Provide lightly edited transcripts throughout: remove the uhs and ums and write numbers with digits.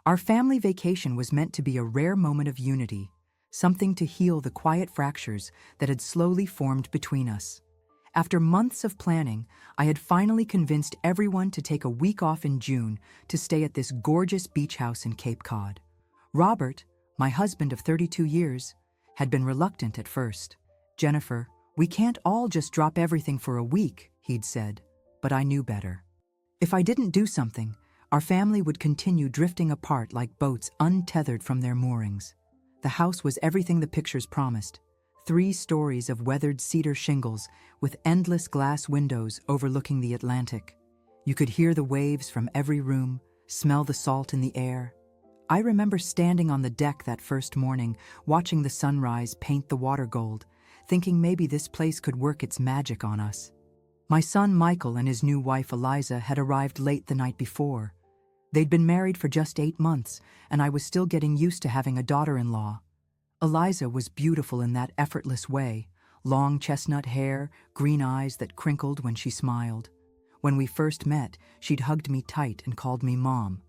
Our family vacation was meant to be a rare moment of unity, something to heal the quiet fractures that had slowly formed between us. After months of planning, I had finally convinced everyone to take a week off in June to stay at this gorgeous beach house in Cape Cod. Robert, my husband of 32 years, had been reluctant at first. "Jennifer, we can't all just drop everything for a week," he'd said, but I knew better. If I didn't do something, our family would continue drifting apart like boats untethered from their moorings. The house was everything the pictures promised. 3 stories of weathered cedar shingles with endless glass windows overlooking the Atlantic. You could hear the waves from every room, smell the salt in the air. I remember standing on the deck that first morning, watching the sunrise paint the water gold, thinking maybe this place could work its magic on us. My son Michael and his new wife Eliza had arrived late the night before. They'd been married for just 8 months, and I was still getting used to having a daughter-in-law. Eliza was beautiful in that effortless way, long chestnut hair, green eyes that crinkled when she smiled. When we first met, she'd hugged me tight and called me Mom,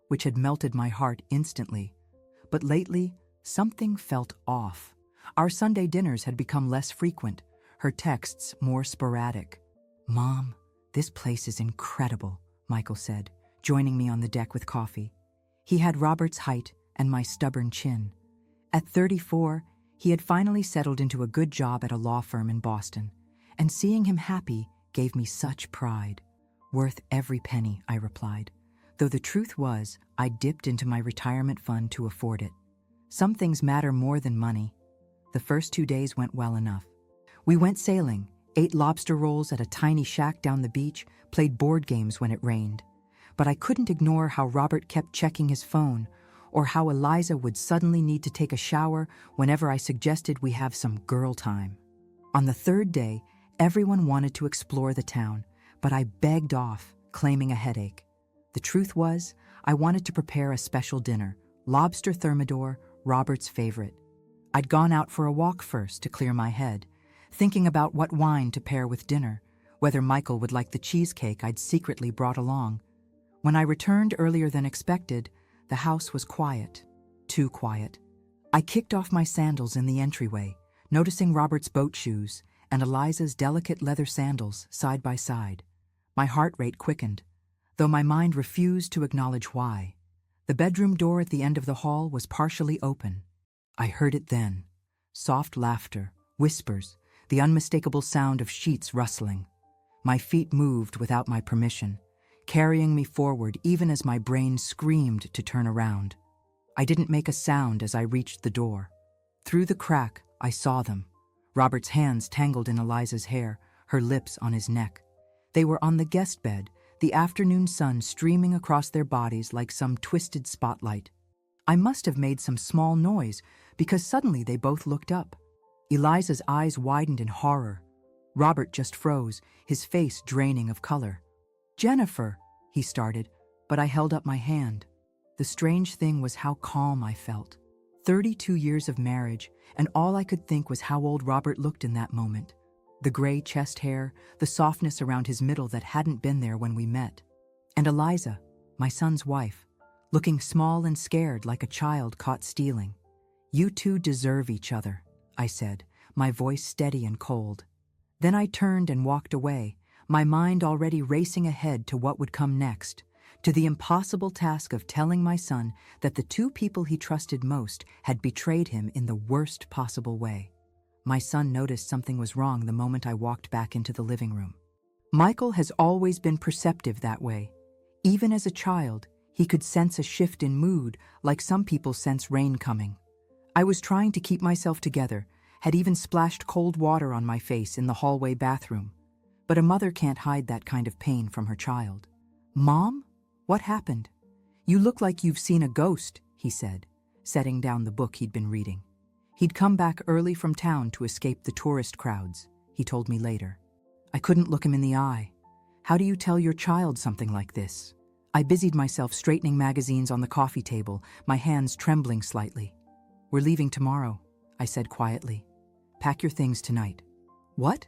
which had melted my heart instantly. But lately, something felt off. Our Sunday dinners had become less frequent, her texts more sporadic. "Mom, this place is incredible," Michael said, joining me on the deck with coffee. He had Robert's height and my stubborn chin. At 34, he had finally settled into a good job at a law firm in Boston, and seeing him happy gave me such pride. "Worth every penny," I replied, though the truth was I dipped into my retirement fund to afford it. Some things matter more than money. The first 2 days went well enough. We went sailing, ate lobster rolls at a tiny shack down the beach, played board games when it rained. But I couldn't ignore how Robert kept checking his phone, or how Eliza would suddenly need to take a shower whenever I suggested we have some girl time. On the 3rd day, everyone wanted to explore the town, but I begged off, claiming a headache. The truth was, I wanted to prepare a special dinner, lobster thermidor, Robert's favorite. I'd gone out for a walk first to clear my head, thinking about what wine to pair with dinner, whether Michael would like the cheesecake I'd secretly brought along. When I returned earlier than expected, the house was quiet, too quiet. I kicked off my sandals in the entryway, noticing Robert's boat shoes and Eliza's delicate leather sandals side by side. My heart rate quickened, though my mind refused to acknowledge why. The bedroom door at the end of the hall was partially open. I heard it then. Soft laughter, whispers, the unmistakable sound of sheets rustling. My feet moved without my permission, carrying me forward even as my brain screamed to turn around. I didn't make a sound as I reached the door. Through the crack, I saw them. Robert's hands tangled in Eliza's hair, her lips on his neck. They were on the guest bed, the afternoon sun streaming across their bodies like some twisted spotlight. I must have made some small noise because suddenly they both looked up. Eliza's eyes widened in horror. Robert just froze, his face draining of color. "Jennifer," he started, but I held up my hand. The strange thing was how calm I felt. 32 years of marriage, and all I could think was how old Robert looked in that moment. The gray chest hair, the softness around his middle that hadn't been there when we met. And Eliza, my son's wife, looking small and scared like a child caught stealing. "You two deserve each other," I said, my voice steady and cold. Then I turned and walked away, my mind already racing ahead to what would come next, to the impossible task of telling my son that the 2 people he trusted most had betrayed him in the worst possible way. My son noticed something was wrong the moment I walked back into the living room. Michael has always been perceptive that way. Even as a child, he could sense a shift in mood like some people sense rain coming. I was trying to keep myself together, had even splashed cold water on my face in the hallway bathroom. But a mother can't hide that kind of pain from her child. "Mom, what happened? You look like you've seen a ghost," he said, setting down the book he'd been reading. He'd come back early from town to escape the tourist crowds, he told me later. I couldn't look him in the eye. How do you tell your child something like this? I busied myself straightening magazines on the coffee table, my hands trembling slightly. "We're leaving tomorrow," I said quietly. "Pack your things tonight." "What?"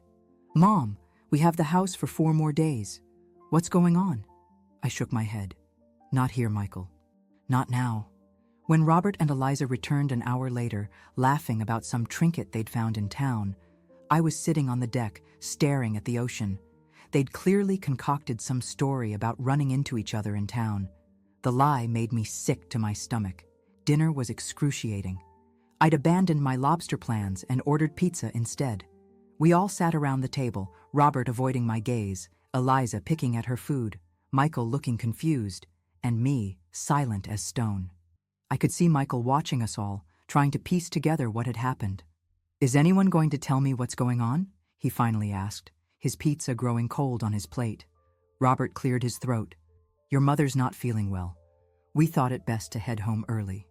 "Mom, we have the house for 4 more days. What's going on?" I shook my head. "Not here, Michael. Not now. When Robert and Eliza returned an hour later, laughing about some trinket they'd found in town, I was sitting on the deck, staring at the ocean. They'd clearly concocted some story about running into each other in town. The lie made me sick to my stomach. Dinner was excruciating. I'd abandoned my lobster plans and ordered pizza instead. We all sat around the table, Robert avoiding my gaze, Eliza picking at her food, Michael looking confused, and me silent as stone. I could see Michael watching us all, trying to piece together what had happened. "Is anyone going to tell me what's going on?" he finally asked, his pizza growing cold on his plate. Robert cleared his throat. "Your mother's not feeling well. We thought it best to head home early."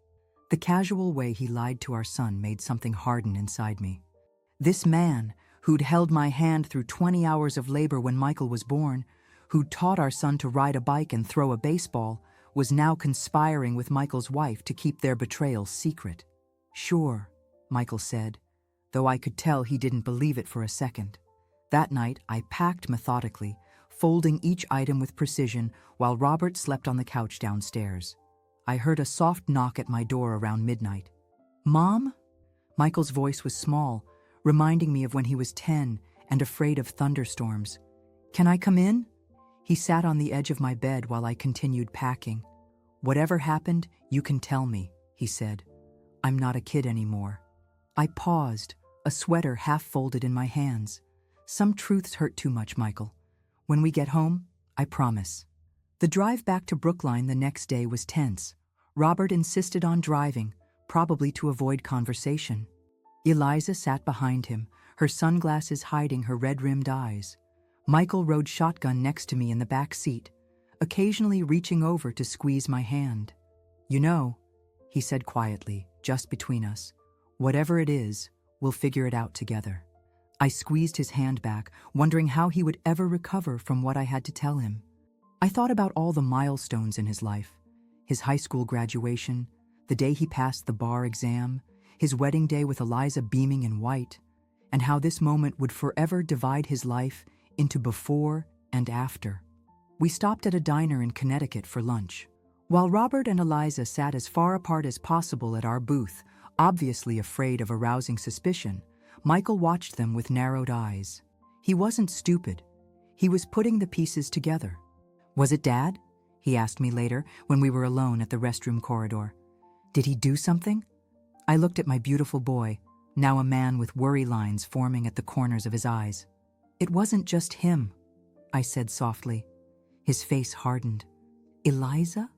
The casual way he lied to our son made something harden inside me. This man, who'd held my hand through 20 hours of labor when Michael was born, who'd taught our son to ride a bike and throw a baseball, was now conspiring with Michael's wife to keep their betrayal secret. "Sure," Michael said, though I could tell he didn't believe it for a second. That night, I packed methodically, folding each item with precision while Robert slept on the couch downstairs. I heard a soft knock at my door around midnight. "Mom?" Michael's voice was small, reminding me of when he was 10 and afraid of thunderstorms. "Can I come in?" He sat on the edge of my bed while I continued packing. "Whatever happened, you can tell me," he said. "I'm not a kid anymore." I paused, a sweater half folded in my hands. "Some truths hurt too much, Michael. When we get home, I promise." The drive back to Brookline the next day was tense. Robert insisted on driving, probably to avoid conversation. Eliza sat behind him, her sunglasses hiding her red-rimmed eyes. Michael rode shotgun next to me in the back seat, occasionally reaching over to squeeze my hand. "You know," he said quietly, just between us, "whatever it is, we'll figure it out together." I squeezed his hand back, wondering how he would ever recover from what I had to tell him. I thought about all the milestones in his life: his high school graduation, the day he passed the bar exam, his wedding day with Eliza beaming in white, and how this moment would forever divide his life into before and after. We stopped at a diner in Connecticut for lunch. While Robert and Eliza sat as far apart as possible at our booth, obviously afraid of arousing suspicion, Michael watched them with narrowed eyes. He wasn't stupid. He was putting the pieces together. "Was it Dad?" he asked me later when we were alone at the restroom corridor. "Did he do something?" I looked at my beautiful boy, now a man with worry lines forming at the corners of his eyes. "It wasn't just him," I said softly. His face hardened. "Eliza?"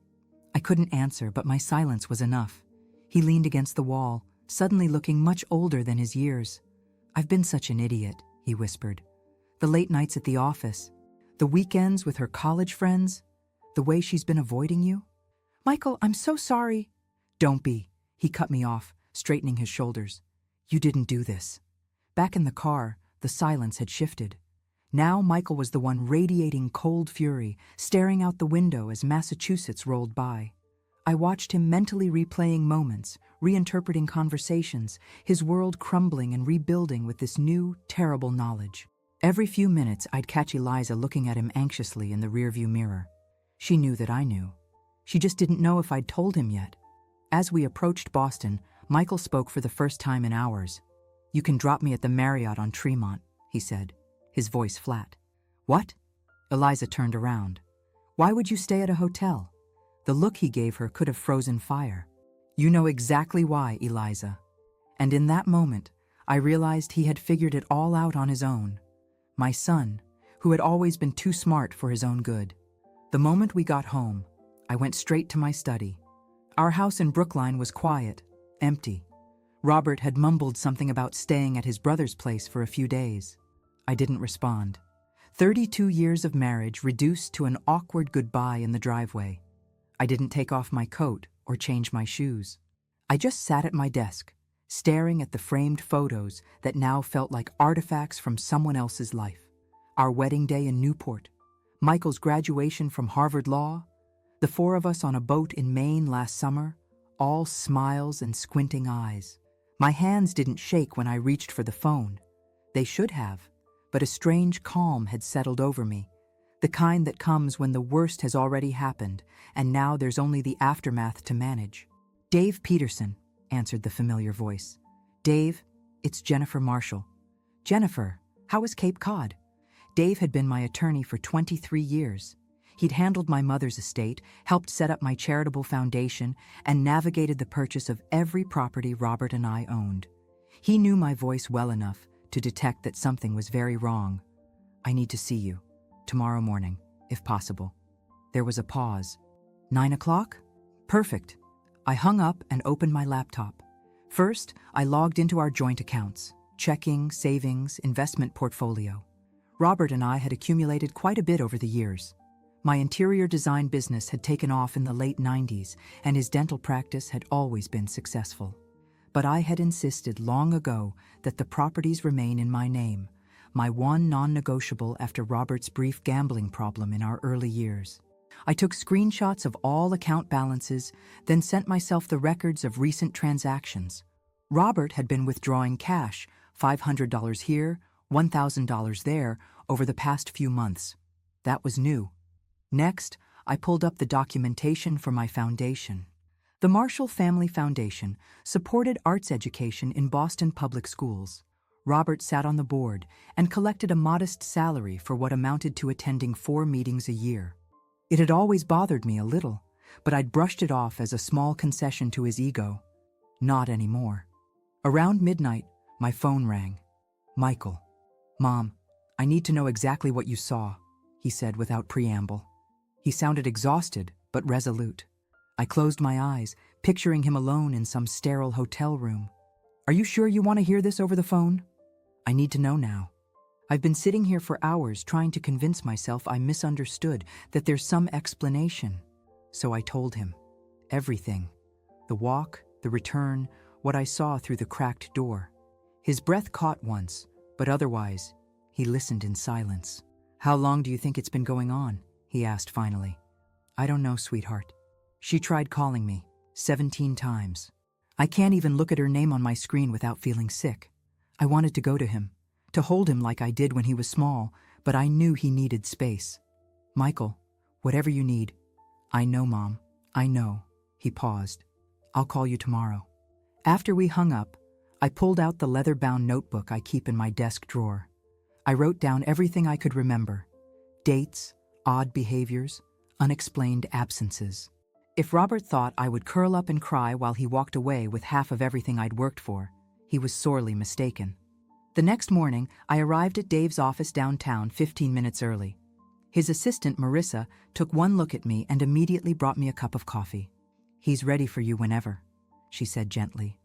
I couldn't answer, but my silence was enough. He leaned against the wall, suddenly looking much older than his years. "I've been such an idiot," he whispered. "The late nights at the office, the weekends with her college friends, the way she's been avoiding you." "Michael, I'm so sorry." "Don't be," he cut me off, straightening his shoulders. "You didn't do this." Back in the car, the silence had shifted. Now Michael was the one radiating cold fury, staring out the window as Massachusetts rolled by. I watched him mentally replaying moments, reinterpreting conversations, his world crumbling and rebuilding with this new, terrible knowledge. Every few minutes, I'd catch Eliza looking at him anxiously in the rearview mirror. She knew that I knew. She just didn't know if I'd told him yet. As we approached Boston, Michael spoke for the first time in hours. "You can drop me at the Marriott on Tremont," he said, his voice flat. "What?" Eliza turned around. "Why would you stay at a hotel?" The look he gave her could have frozen fire. "You know exactly why, Eliza." And in that moment, I realized he had figured it all out on his own. My son, who had always been too smart for his own good. The moment we got home, I went straight to my study. Our house in Brookline was quiet, empty. Robert had mumbled something about staying at his brother's place for a few days. I didn't respond. 32 years of marriage reduced to an awkward goodbye in the driveway. I didn't take off my coat or change my shoes. I just sat at my desk, staring at the framed photos that now felt like artifacts from someone else's life. Our wedding day in Newport, Michael's graduation from Harvard Law, the four of us on a boat in Maine last summer, all smiles and squinting eyes. My hands didn't shake when I reached for the phone. They should have, but a strange calm had settled over me, The kind that comes when the worst has already happened, and now there's only the aftermath to manage. Dave Peterson, answered the familiar voice. Dave, it's Jennifer Marshall. Jennifer, how is Cape Cod? Dave had been my attorney for 23 years. He'd handled my mother's estate, helped set up my charitable foundation, and navigated the purchase of every property Robert and I owned. He knew my voice well enough to detect that something was very wrong. I need to see you. Tomorrow morning, if possible. There was a pause. 9 o'clock? Perfect. I hung up and opened my laptop. First, I logged into our joint accounts, checking, savings, investment portfolio. Robert and I had accumulated quite a bit over the years. My interior design business had taken off in the late 90s, and his dental practice had always been successful. But I had insisted long ago that the properties remain in my name, my one non-negotiable after Robert's brief gambling problem in our early years. I took screenshots of all account balances, then sent myself the records of recent transactions. Robert had been withdrawing cash, $500 here, $1,000 there, over the past few months. That was new. Next, I pulled up the documentation for my foundation. The Marshall Family Foundation supported arts education in Boston public schools. Robert sat on the board and collected a modest salary for what amounted to attending 4 meetings a year. It had always bothered me a little, but I'd brushed it off as a small concession to his ego. Not anymore. Around midnight, my phone rang. Michael. Mom, I need to know exactly what you saw, he said without preamble. He sounded exhausted, but resolute. I closed my eyes, picturing him alone in some sterile hotel room. Are you sure you want to hear this over the phone? I need to know now. I've been sitting here for hours trying to convince myself I misunderstood, that there's some explanation. So I told him. Everything. The walk, the return, what I saw through the cracked door. His breath caught once, but otherwise, he listened in silence. How long do you think it's been going on? He asked finally. I don't know, sweetheart. She tried calling me 17 times. I can't even look at her name on my screen without feeling sick. I wanted to go to him, to hold him like I did when he was small, but I knew he needed space. Michael, whatever you need. I know, Mom. I know. He paused. I'll call you tomorrow. After we hung up, I pulled out the leather-bound notebook I keep in my desk drawer. I wrote down everything I could remember. Dates, odd behaviors, unexplained absences. If Robert thought I would curl up and cry while he walked away with half of everything I'd worked for, he was sorely mistaken. The next morning, I arrived at Dave's office downtown 15 minutes early. His assistant, Marissa, took one look at me and immediately brought me a cup of coffee. He's ready for you whenever, she said gently.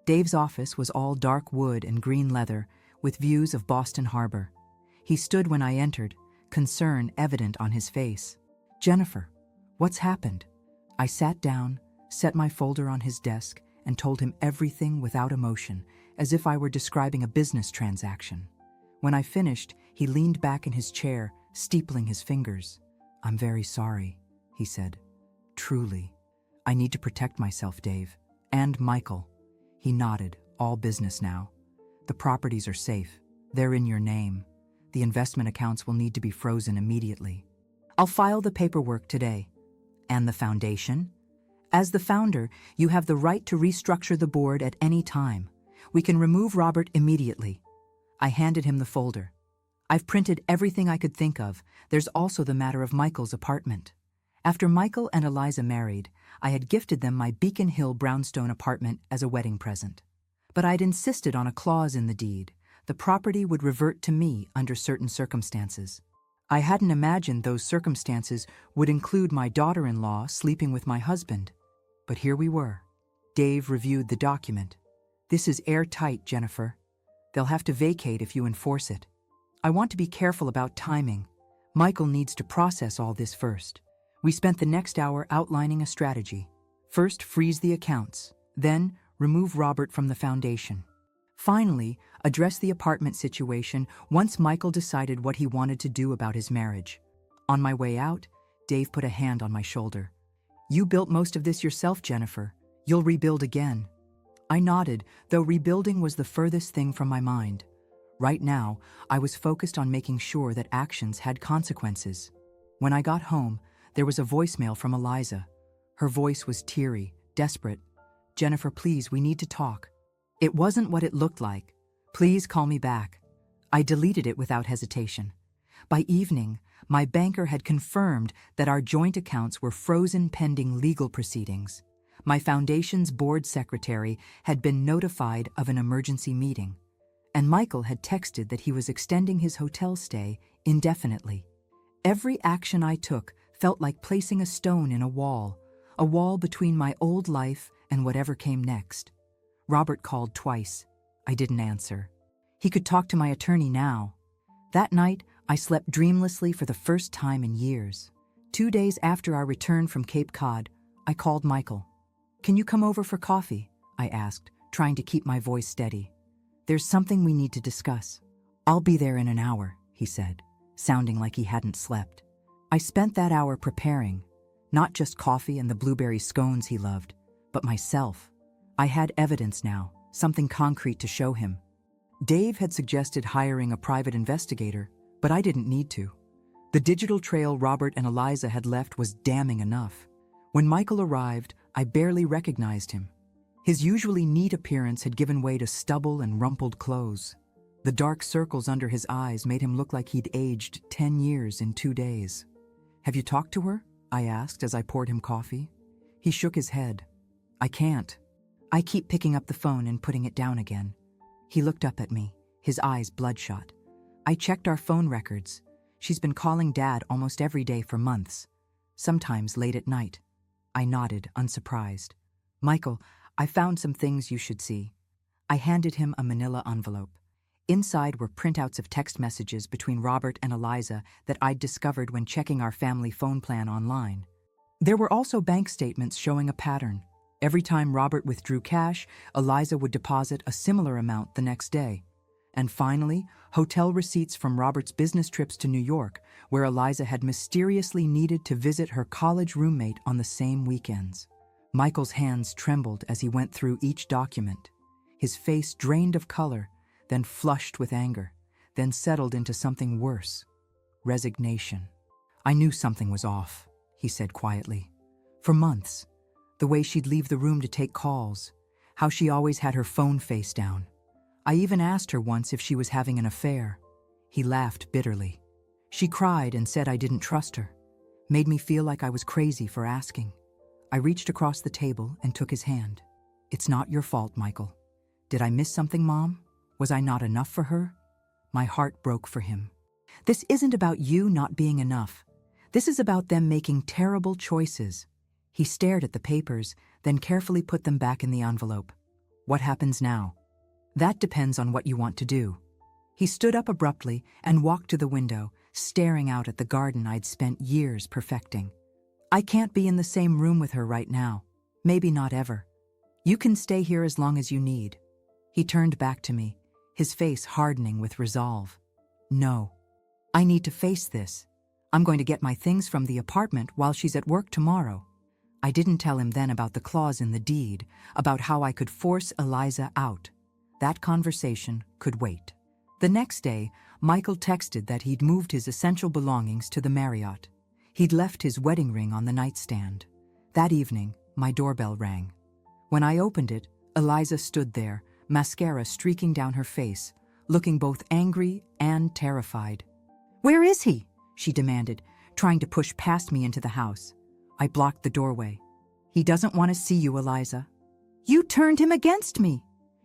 Dave's office was all dark wood and green leather, with views of Boston Harbor. He stood when I entered, concern evident on his face. Jennifer, what's happened? I sat down, set my folder on his desk, and told him everything without emotion, as if I were describing a business transaction. When I finished, he leaned back in his chair, steepling his fingers. I'm very sorry, he said. Truly. I need to protect myself, Dave. And Michael. He nodded, all business now. The properties are safe. They're in your name. The investment accounts will need to be frozen immediately. I'll file the paperwork today. And the foundation? As the founder, you have the right to restructure the board at any time. We can remove Robert immediately. I handed him the folder. I've printed everything I could think of. There's also the matter of Michael's apartment. After Michael and Eliza married, I had gifted them my Beacon Hill brownstone apartment as a wedding present. But I'd insisted on a clause in the deed. The property would revert to me under certain circumstances. I hadn't imagined those circumstances would include my daughter-in-law sleeping with my husband. But here we were. Dave reviewed the document. This is airtight, Jennifer. They'll have to vacate if you enforce it. I want to be careful about timing. Michael needs to process all this first. We spent the next hour outlining a strategy. First, freeze the accounts. Then, remove Robert from the foundation. Finally, address the apartment situation once Michael decided what he wanted to do about his marriage. On my way out, Dave put a hand on my shoulder. You built most of this yourself, Jennifer. You'll rebuild again. I nodded, though rebuilding was the furthest thing from my mind. Right now, I was focused on making sure that actions had consequences. When I got home, there was a voicemail from Eliza. Her voice was teary, desperate. "Jennifer, please, we need to talk." It wasn't what it looked like. "Please call me back." I deleted it without hesitation. By evening, my banker had confirmed that our joint accounts were frozen pending legal proceedings. My foundation's board secretary had been notified of an emergency meeting, and Michael had texted that he was extending his hotel stay indefinitely. Every action I took felt like placing a stone in a wall between my old life and whatever came next. Robert called twice. I didn't answer. He could talk to my attorney now. That night, I slept dreamlessly for the first time in years. 2 days after our return from Cape Cod, I called Michael. "Can you come over for coffee?" I asked, trying to keep my voice steady. "There's something we need to discuss." "I'll be there in an hour," he said, sounding like he hadn't slept. I spent that hour preparing, not just coffee and the blueberry scones he loved, but myself. I had evidence now, something concrete to show him. Dave had suggested hiring a private investigator, but I didn't need to. The digital trail Robert and Eliza had left was damning enough. When Michael arrived, I barely recognized him. His usually neat appearance had given way to stubble and rumpled clothes. The dark circles under his eyes made him look like he'd aged 10 years in 2 days. "Have you talked to her?" I asked as I poured him coffee. He shook his head. "I can't. I keep picking up the phone and putting it down again." He looked up at me, his eyes bloodshot. "I checked our phone records. She's been calling Dad almost every day for months, sometimes late at night." I nodded, unsurprised. "Michael, I found some things you should see." I handed him a manila envelope. Inside were printouts of text messages between Robert and Eliza that I'd discovered when checking our family phone plan online. There were also bank statements showing a pattern. Every time Robert withdrew cash, Eliza would deposit a similar amount the next day. And finally, hotel receipts from Robert's business trips to New York, where Eliza had mysteriously needed to visit her college roommate on the same weekends. Michael's hands trembled as he went through each document. His face drained of color, then flushed with anger, then settled into something worse: resignation. "I knew something was off," he said quietly. "For months. The way she'd leave the room to take calls, how she always had her phone face down. I even asked her once if she was having an affair." He laughed bitterly. "She cried and said I didn't trust her. Made me feel like I was crazy for asking." I reached across the table and took his hand. "It's not your fault, Michael. Did I miss something, Mom? Was I not enough for her?" My heart broke for him. "This isn't about you not being enough. This is about them making terrible choices." He stared at the papers, then carefully put them back in the envelope. "What happens now?" "That depends on what you want to do." He stood up abruptly and walked to the window, staring out at the garden I'd spent years perfecting. "I can't be in the same room with her right now. Maybe not ever. You can stay here as long as you need." He turned back to me, his face hardening with resolve. "No. I need to face this. I'm going to get my things from the apartment while she's at work tomorrow." I didn't tell him then about the clause in the deed, about how I could force Eliza out. That conversation could wait. The next day, Michael texted that he'd moved his essential belongings to the Marriott. He'd left his wedding ring on the nightstand. That evening, my doorbell rang. When I opened it, Eliza stood there, mascara streaking down her face, looking both angry and terrified. "Where is he?" she demanded, trying to push past me into the house. I blocked the doorway. "He doesn't want to see you, Eliza." "You turned him against me.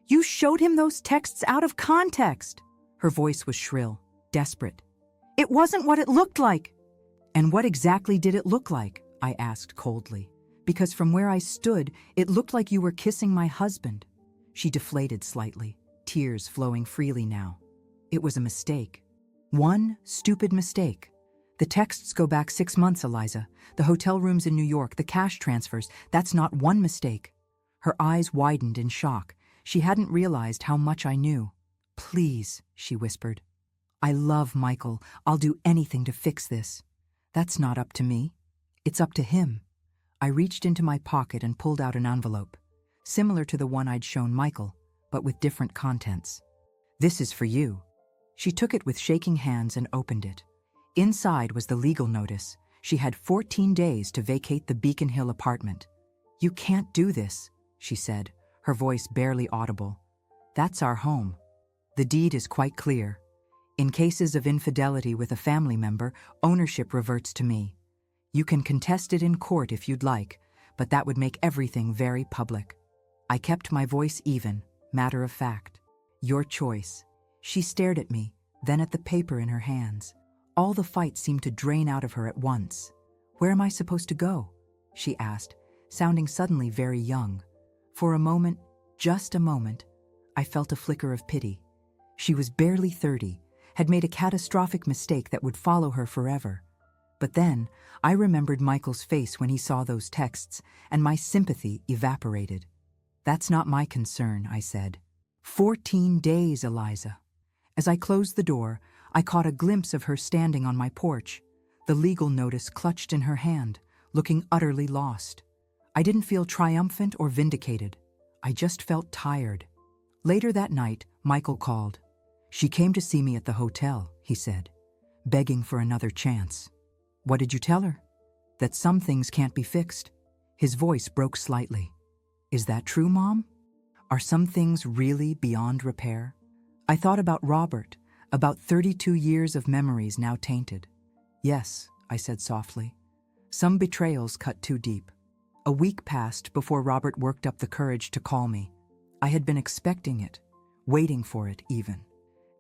You showed him those texts out of context." Her voice was shrill, desperate. "It wasn't what it looked like." "And what exactly did it look like?" I asked coldly. "Because from where I stood, it looked like you were kissing my husband." She deflated slightly, tears flowing freely now. "It was a mistake. One stupid mistake. The texts go back 6 months, Eliza. The hotel rooms in New York, the cash transfers, that's not one mistake." Her eyes widened in shock. She hadn't realized how much I knew. "Please," she whispered. "I love Michael. I'll do anything to fix this." "That's not up to me. It's up to him." I reached into my pocket and pulled out an envelope, similar to the one I'd shown Michael, but with different contents. "This is for you." She took it with shaking hands and opened it. Inside was the legal notice, She had 14 days to vacate the Beacon Hill apartment. "You can't do this," she said, her voice barely audible. "That's our home. The deed is quite clear. In cases of infidelity with a family member, ownership reverts to me. You can contest it in court if you'd like, but that would make everything very public." I kept my voice even, matter of fact. "Your choice." She stared at me, then at the paper in her hands. All the fight seemed to drain out of her at once. "Where am I supposed to go?" she asked, sounding suddenly very young. For a moment, just a moment, I felt a flicker of pity. She was barely 30, had made a catastrophic mistake that would follow her forever. But then, I remembered Michael's face when he saw those texts, and my sympathy evaporated. "That's not my concern," I said. 14 days, Eliza." As I closed the door, I caught a glimpse of her standing on my porch, the legal notice clutched in her hand, looking utterly lost. I didn't feel triumphant or vindicated. I just felt tired. Later that night, Michael called. "She came to see me at the hotel," he said, begging for another chance. "What did you tell her?" "That some things can't be fixed." His voice broke slightly. "Is that true, Mom? Are some things really beyond repair?" I thought about Robert, about 32 years of memories now tainted. "Yes," I said softly. "Some betrayals cut too deep." A week passed before Robert worked up the courage to call me. I had been expecting it, waiting for it even.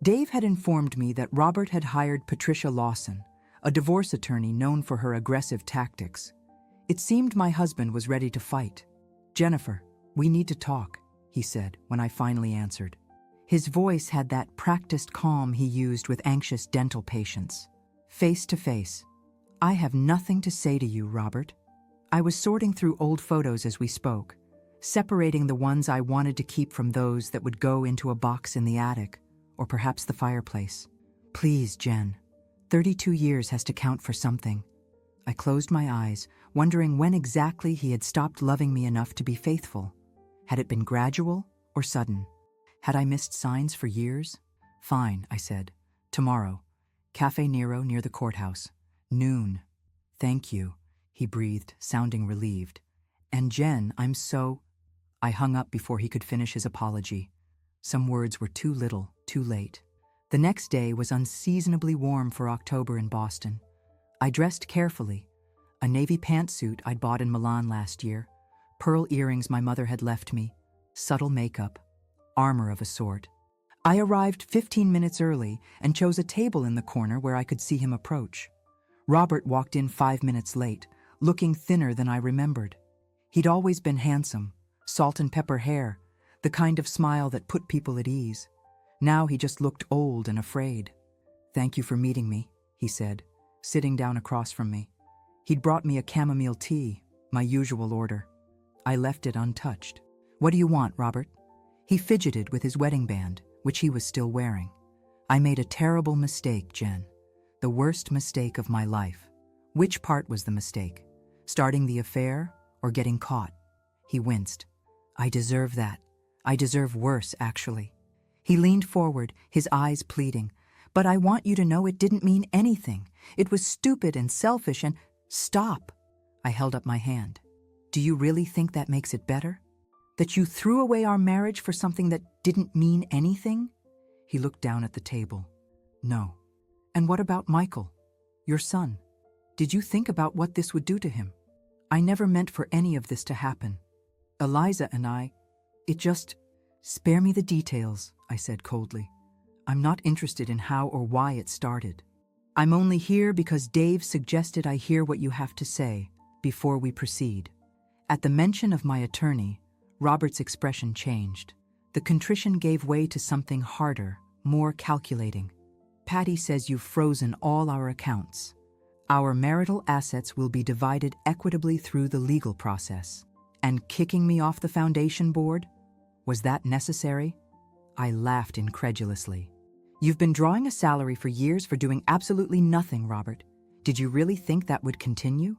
Dave had informed me that Robert had hired Patricia Lawson, a divorce attorney known for her aggressive tactics. It seemed my husband was ready to fight. "Jennifer, we need to talk," he said when I finally answered. His voice had that practiced calm he used with anxious dental patients. Face to face. "I have nothing to say to you, Robert." I was sorting through old photos as we spoke, separating the ones I wanted to keep from those that would go into a box in the attic, or perhaps the fireplace. "Please, Jen. 32 years has to count for something." I closed my eyes, wondering when exactly he had stopped loving me enough to be faithful. Had it been gradual or sudden? Had I missed signs for years? "Fine," I said. "Tomorrow. Cafe Nero near the courthouse. Noon." "Thank you," he breathed, sounding relieved. "And Jen, I'm so—" I hung up before he could finish his apology. Some words were too little, too late. The next day was unseasonably warm for October in Boston. I dressed carefully. A navy pantsuit I'd bought in Milan last year, pearl earrings my mother had left me, subtle makeup, armor of a sort. I arrived 15 minutes early and chose a table in the corner where I could see him approach. Robert walked in 5 minutes late, looking thinner than I remembered. He'd always been handsome, salt and pepper hair, the kind of smile that put people at ease. Now he just looked old and afraid. "Thank you for meeting me," he said, sitting down across from me. He'd brought me a chamomile tea, my usual order. I left it untouched. "What do you want, Robert?" He fidgeted with his wedding band, which he was still wearing. "I made a terrible mistake, Jen. The worst mistake of my life." "Which part was the mistake? Starting the affair or getting caught?" He winced. "I deserve that. I deserve worse, actually." He leaned forward, his eyes pleading. "But I want you to know it didn't mean anything. It was stupid and selfish and—" "Stop!" I held up my hand. "Do you really think that makes it better? That you threw away our marriage for something that didn't mean anything?" He looked down at the table. "No." "And what about Michael, your son? Did you think about what this would do to him? I never meant for any of this to happen. Eliza and it just—" "Spare me the details," I said coldly. "I'm not interested in how or why it started. I'm only here because Dave suggested I hear what you have to say before we proceed." At the mention of my attorney, Robert's expression changed. The contrition gave way to something harder, more calculating. "Patty says you've frozen all our accounts. Our marital assets will be divided equitably through the legal process. And kicking me off the foundation board? Was that necessary?" I laughed incredulously. "You've been drawing a salary for years for doing absolutely nothing, Robert. Did you really think that would continue?"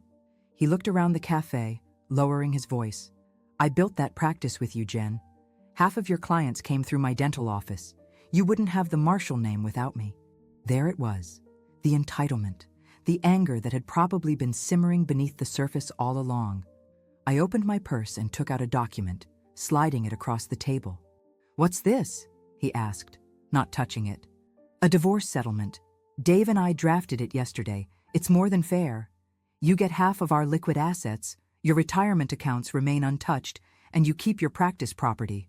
He looked around the cafe, lowering his voice. "I built that practice with you, Jen. Half of your clients came through my dental office. You wouldn't have the Marshall name without me." There it was, the entitlement, the anger that had probably been simmering beneath the surface all along. I opened my purse and took out a document, sliding it across the table. "What's this?" he asked, not touching it. "A divorce settlement. Dave and I drafted it yesterday. It's more than fair. You get half of our liquid assets, your retirement accounts remain untouched, and you keep your practice property."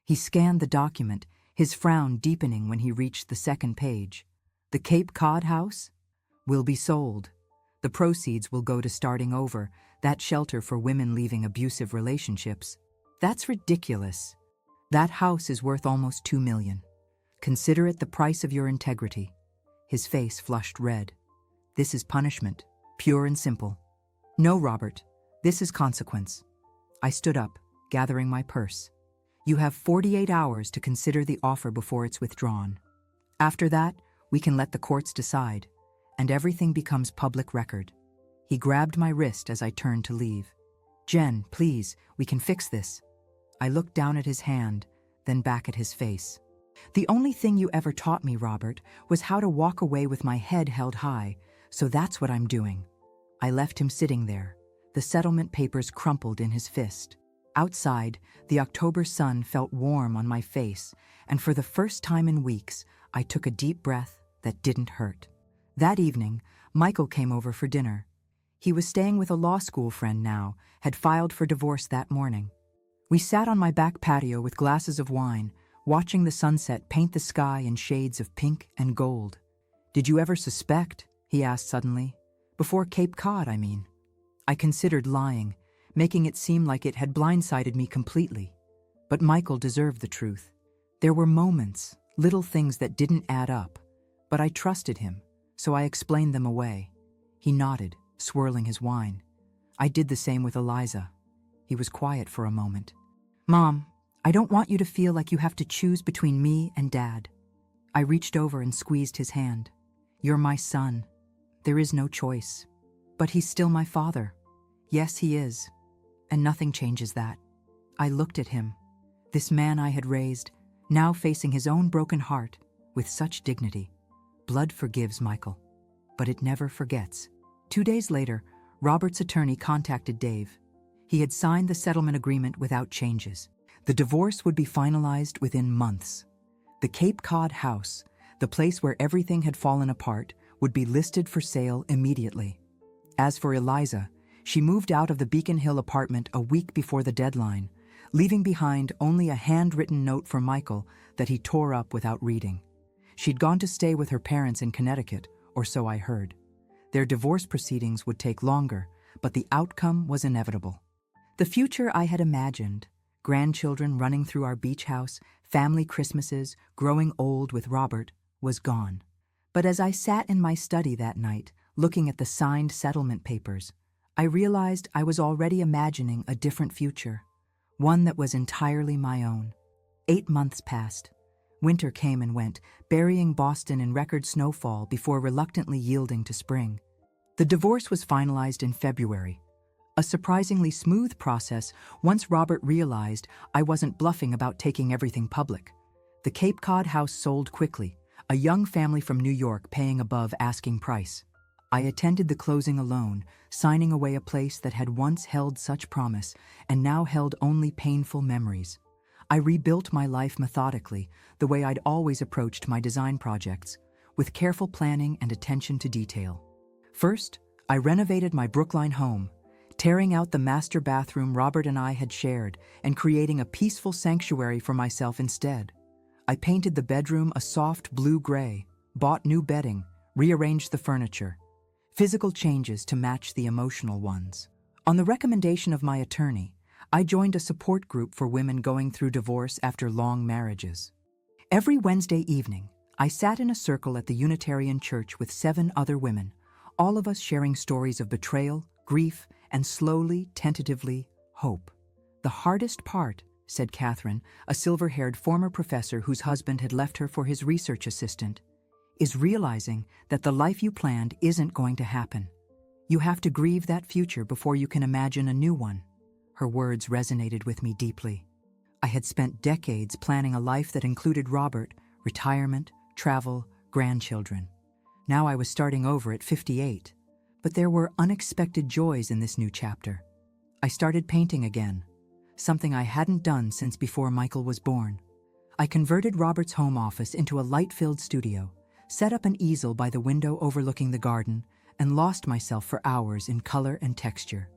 He scanned the document, his frown deepening when he reached the second page. "The Cape Cod house? Will be sold. The proceeds will go to Starting Over, that shelter for women leaving abusive relationships." "That's ridiculous. That house is worth almost $2 million. Consider it the price of your integrity." His face flushed red. "This is punishment, pure and simple." "No, Robert, this is consequence." I stood up, gathering my purse. "You have 48 hours to consider the offer before it's withdrawn. After that, we can let the courts decide, and everything becomes public record." He grabbed my wrist as I turned to leave. "Jen, please, we can fix this." I looked down at his hand, then back at his face. "The only thing you ever taught me, Robert, was how to walk away with my head held high, so that's what I'm doing." I left him sitting there, the settlement papers crumpled in his fist. Outside, the October sun felt warm on my face, and for the first time in weeks, I took a deep breath that didn't hurt. That evening, Michael came over for dinner. He was staying with a law school friend now, had filed for divorce that morning. We sat on my back patio with glasses of wine, watching the sunset paint the sky in shades of pink and gold. "Did you ever suspect?" he asked suddenly. "Before Cape Cod, I mean." I considered lying, making it seem like it had blindsided me completely. But Michael deserved the truth. There were moments, little things that didn't add up, but I trusted him, so I explained them away. He nodded, swirling his wine. I did the same with Eliza. He was quiet for a moment. "Mom, I don't want you to feel like you have to choose between me and Dad." I reached over and squeezed his hand. "You're my son. There is no choice. But he's still my father." "Yes, he is. And nothing changes that." I looked at him, this man I had raised, now facing his own broken heart with such dignity. Blood forgives, Michael, but it never forgets. 2 days later, Robert's attorney contacted Dave. He had signed the settlement agreement without changes. The divorce would be finalized within months. The Cape Cod house, the place where everything had fallen apart, would be listed for sale immediately. As for Eliza, she moved out of the Beacon Hill apartment a week before the deadline, leaving behind only a handwritten note for Michael that he tore up without reading. She'd gone to stay with her parents in Connecticut, or so I heard. Their divorce proceedings would take longer, but the outcome was inevitable. The future I had imagined, grandchildren running through our beach house, family Christmases, growing old with Robert, was gone. But as I sat in my study that night, looking at the signed settlement papers, I realized I was already imagining a different future, one that was entirely my own. 8 months passed. Winter came and went, burying Boston in record snowfall before reluctantly yielding to spring. The divorce was finalized in February, a surprisingly smooth process once Robert realized I wasn't bluffing about taking everything public. The Cape Cod house sold quickly, a young family from New York paying above asking price. I attended the closing alone, signing away a place that had once held such promise and now held only painful memories. I rebuilt my life methodically, the way I'd always approached my design projects, with careful planning and attention to detail. First, I renovated my Brookline home, tearing out the master bathroom Robert and I had shared and creating a peaceful sanctuary for myself instead. I painted the bedroom a soft blue-gray, bought new bedding, rearranged the furniture. Physical changes to match the emotional ones. On the recommendation of my attorney, I joined a support group for women going through divorce after long marriages. Every Wednesday evening, I sat in a circle at the Unitarian Church with 7 other women, all of us sharing stories of betrayal, grief, and slowly, tentatively, hope. "The hardest part," said Catherine, a silver-haired former professor whose husband had left her for his research assistant, "is realizing that the life you planned isn't going to happen. You have to grieve that future before you can imagine a new one." Her words resonated with me deeply. I had spent decades planning a life that included Robert, retirement, travel, grandchildren. Now I was starting over at 58, But there were unexpected joys in this new chapter. I started painting again, something I hadn't done since before Michael was born. I converted Robert's home office into a light-filled studio, set up an easel by the window overlooking the garden, and lost myself for hours in color and texture.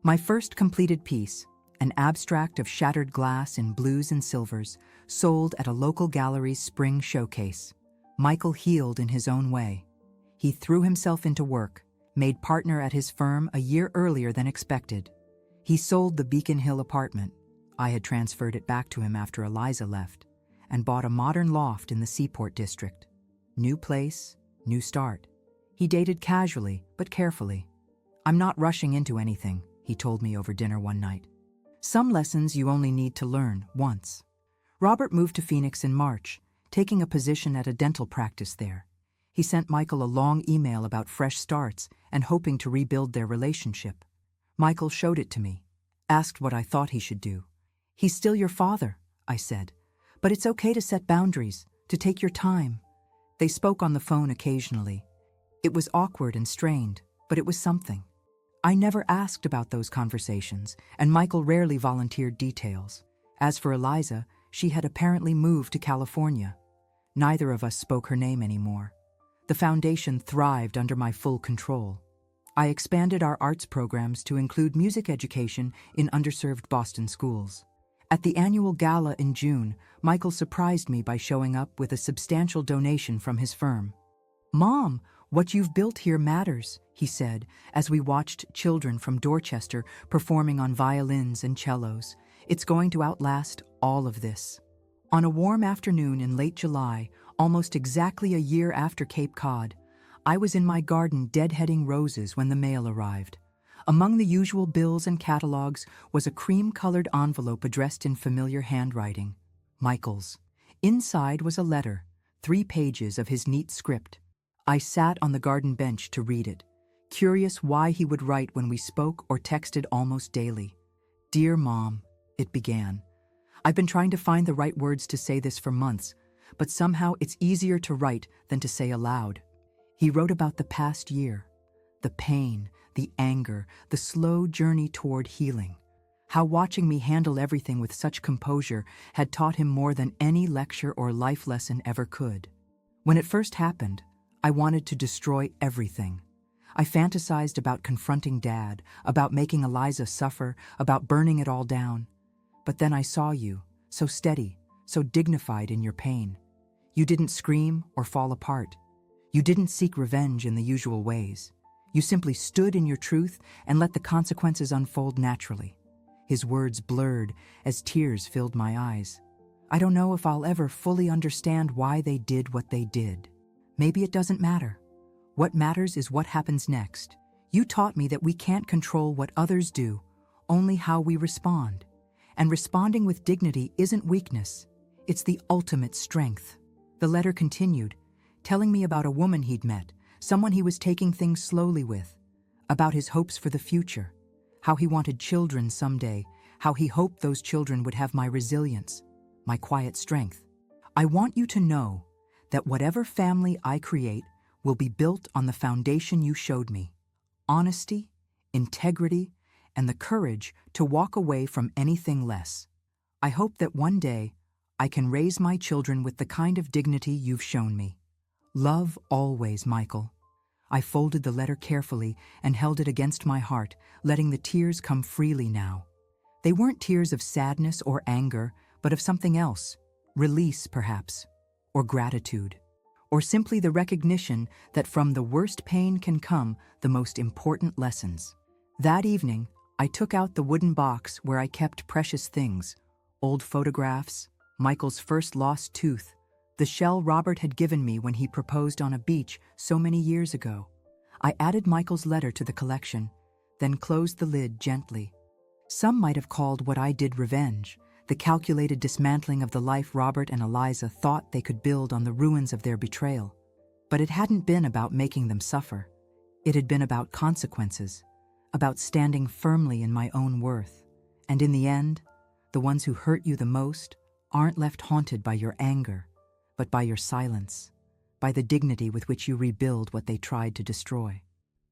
My first completed piece, an abstract of shattered glass in blues and silvers, sold at a local gallery's spring showcase. Michael healed in his own way. He threw himself into work, made partner at his firm a year earlier than expected. He sold the Beacon Hill apartment, I had transferred it back to him after Eliza left, and bought a modern loft in the Seaport district. New place, new start. He dated casually, but carefully. "I'm not rushing into anything," he told me over dinner one night. "Some lessons you only need to learn once." Robert moved to Phoenix in March, taking a position at a dental practice there. He sent Michael a long email about fresh starts and hoping to rebuild their relationship. Michael showed it to me, asked what I thought he should do. "He's still your father," I said, "but it's okay to set boundaries, to take your time." They spoke on the phone occasionally. It was awkward and strained, but it was something. I never asked about those conversations, and Michael rarely volunteered details. As for Eliza, she had apparently moved to California. Neither of us spoke her name anymore. The foundation thrived under my full control. I expanded our arts programs to include music education in underserved Boston schools. At the annual gala in June, Michael surprised me by showing up with a substantial donation from his firm. "Mom, what you've built here matters," he said, as we watched children from Dorchester performing on violins and cellos. "It's going to outlast all of this." On a warm afternoon in late July, almost exactly a year after Cape Cod, I was in my garden deadheading roses when the mail arrived. Among the usual bills and catalogs was a cream-colored envelope addressed in familiar handwriting, Michael's. Inside was a letter, 3 pages of his neat script. I sat on the garden bench to read it, curious why he would write when we spoke or texted almost daily. "Dear Mom," it began. "I've been trying to find the right words to say this for months, but somehow it's easier to write than to say aloud." He wrote about the past year, the pain, the anger, the slow journey toward healing. How watching me handle everything with such composure had taught him more than any lecture or life lesson ever could. When it first happened, I wanted to destroy everything. I fantasized about confronting Dad, about making Eliza suffer, about burning it all down. But then I saw you, so steady, so dignified in your pain. You didn't scream or fall apart. You didn't seek revenge in the usual ways. You simply stood in your truth and let the consequences unfold naturally. His words blurred as tears filled my eyes. I don't know if I'll ever fully understand why they did what they did. Maybe it doesn't matter. What matters is what happens next. You taught me that we can't control what others do, only how we respond. And responding with dignity isn't weakness. It's the ultimate strength. The letter continued, telling me about a woman he'd met, someone he was taking things slowly with, about his hopes for the future, how he wanted children someday, how he hoped those children would have my resilience, my quiet strength. "I want you to know that whatever family I create will be built on the foundation you showed me: honesty, integrity, and the courage to walk away from anything less. I hope that one day I can raise my children with the kind of dignity you've shown me. Love always, Michael." I folded the letter carefully and held it against my heart, letting the tears come freely now. They weren't tears of sadness or anger, but of something else, release perhaps, or gratitude, or simply the recognition that from the worst pain can come the most important lessons. That evening, I took out the wooden box where I kept precious things, old photographs, Michael's first lost tooth, the shell Robert had given me when he proposed on a beach so many years ago. I added Michael's letter to the collection, then closed the lid gently. Some might have called what I did revenge, the calculated dismantling of the life Robert and Eliza thought they could build on the ruins of their betrayal. But it hadn't been about making them suffer. It had been about consequences, about standing firmly in my own worth. And in the end, the ones who hurt you the most aren't left haunted by your anger, but by your silence, by the dignity with which you rebuild what they tried to destroy.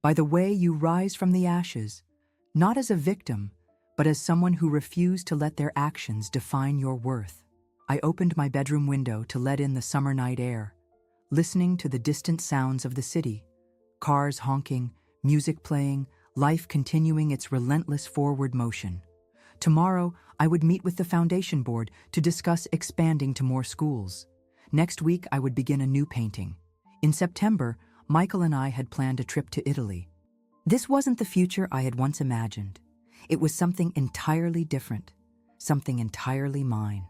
by the way you rise from the ashes, not as a victim, but as someone who refused to let their actions define your worth. I opened my bedroom window to let in the summer night air, listening to the distant sounds of the city, cars honking, music playing, life continuing its relentless forward motion. Tomorrow, I would meet with the foundation board to discuss expanding to more schools. Next week, I would begin a new painting. In September, Michael and I had planned a trip to Italy. This wasn't the future I had once imagined. It was something entirely different, something entirely mine.